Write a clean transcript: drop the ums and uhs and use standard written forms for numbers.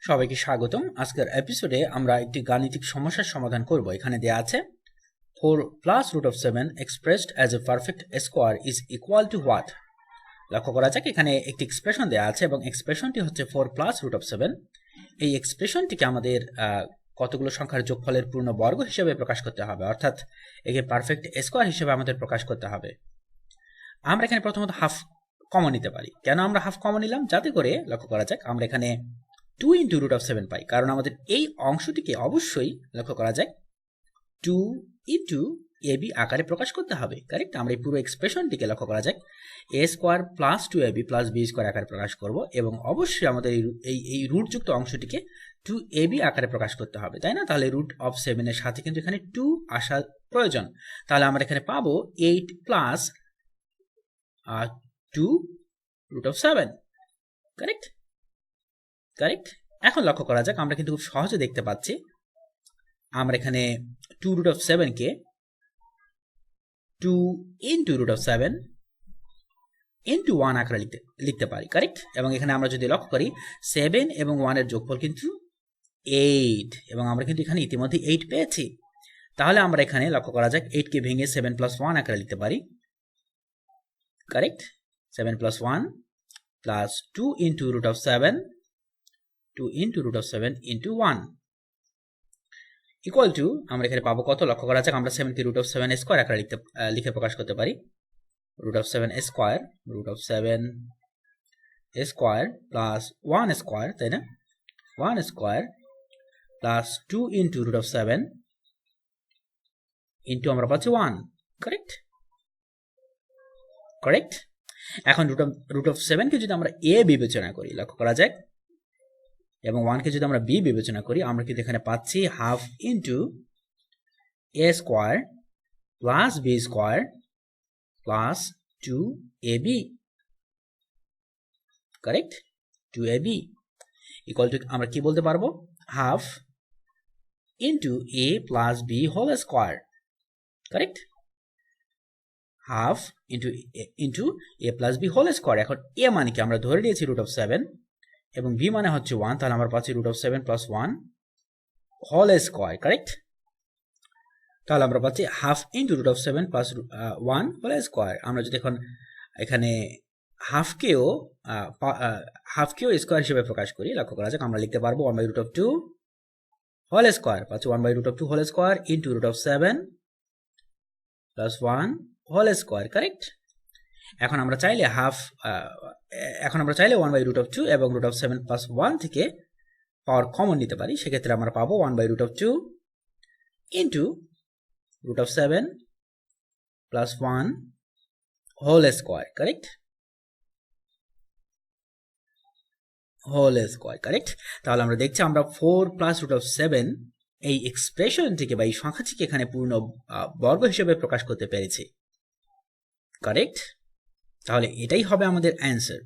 সবাইকে স্বাগতম। আজকের এপিসোডে আমরা একটি গাণিতিক সমস্যার সমাধান করব। এখানে দেয়া আছে 4 plus root of 7 expressed as a perfect square is equal to what? লক্ষ্য করা যাক এখানে একটি এক্সপ্রেশন দেয়া আছে এবং এক্সপ্রেশনটি হচ্ছে 4 plus root of 7। এই এক্সপ্রেশনটিকে আমাদের কতগুলো সংখ্যার যোগফলের পূর্ণ বর্গ হিসেবে প্রকাশ করতে হবে, অর্থাৎ একে পারফেক্ট স্কোয়ার হিসেবে আমাদের প্রকাশ করতে হবে। আমরা এখানে প্রথমত হাফ কমন নিতে পারি। কেন আমরা হাফ কমন নিলাম? যাতে করে লক্ষ্য করা যাক আমরা এখানে 2 into root of 7 পাই, কারণ আমাদের এই অংশটিকে অবশ্যই লক্ষ্য করা যায় 2 into ab আকারে প্রকাশ করতে হবে। কারেক্ট? আমরা এই পুরো এক্সপ্রেশনটিকে লক্ষ্য করা যায় a square plus 2ab plus b square আকারে প্রকাশ করব এবং অবশ্যই আমাদের এই রুটযুক্ত অংশটিকে 2ab আকারে প্রকাশ করতে হবে, তাই না? তাহলে রুট অফ 7 এর সাথে কিন্তু এখানে 2 আসা প্রয়োজন। তাহলে আমরা এখানে পাবো 8 plus 2 root of 7। Correct? Correct. এখন লক্ষ্য করা যাক আমরা কিন্তু খুব সহজে দেখতে পাচ্ছি আমরা এখানে 2 root of 7 K 2 into root of 7 into 1 আকারে লিখতে পারি। কারেক্ট? এবং এখানে আমরা যদি লক্ষ্য করি 7 এবং 1 এর যোগফল কিন্তু 8 এবং আমরা কিন্তু এখানে ইতিমধ্যে 8 পেয়েছি। তাহলে আমরা এখানে লক্ষ্য করা যাক 8 কে ভেঙে 7 plus 1 আকারে লিখতে পারি। Correct? 7 plus 1 plus 2 into root of 7 2 into root of 7 into 1 equal to আমরা এখানে পাবো কত? লক্ষ্য করা যাক আমরা 7 কে root of 7 স্কয়ার আকারে লিখে প্রকাশ করতে পারি। root of 7 square plus 1 square, তাই না? 1 square plus 2 into root of 7 into আমরা পাচ্ছি 1। কারেক্ট? কারেক্ট। এখন root of 7 কে যদি আমরা a বিবেচনা করি, লক্ষ্য করা যাক, এবং 1 কে যদি আমরা b বিবেচনা করি, আমরা কিন্তু এখানে পাচ্ছি half into a square plus b square plus 2ab। Correct? 2ab equal to আমরা কি বলতে পারবো? Half into a plus b whole square. Correct? Half into a plus b whole square. এখন a মানে কি? আমরা ধরে নিয়েছি root of 7 এবং b মানে হচ্ছে 1, তাহলে আমরা পাচ্ছি root of 7 plus 1 whole square. Correct? তাহলে আমরা পাচ্ছি half into root of 7 plus 1 whole square. আমরা যদি এখন এখানে হাফকেও স্কয়ার হিসেবে প্রকাশ করি, লক্ষ্য করা যাক আমরা লিখতে পারবো 1 by root of 2 whole square, পাচ্ছি 1 by root of 2 whole square into root of 7 plus 1 whole square. Correct? এখন আমরা চাইলে 1 by root of 2 এবং root of 7 plus 1 থেকে পাওয়ার কমন নিতে পারি। সেক্ষেত্রে আমরা পাবো 1 by root of 2 into root of 7 plus 1 whole square. Correct? Whole square. Correct? তাহলে আমরা দেখছি আমরা 4 plus root of 7 এই এক্সপ্রেশনটিকে বা এই সংখ্যাটিকে এখানে পূর্ণ বর্গ হিসেবে প্রকাশ করতে পেরেছি। কারেক্ট? তাহলে এটাই হবে আমাদের অ্যান্সার।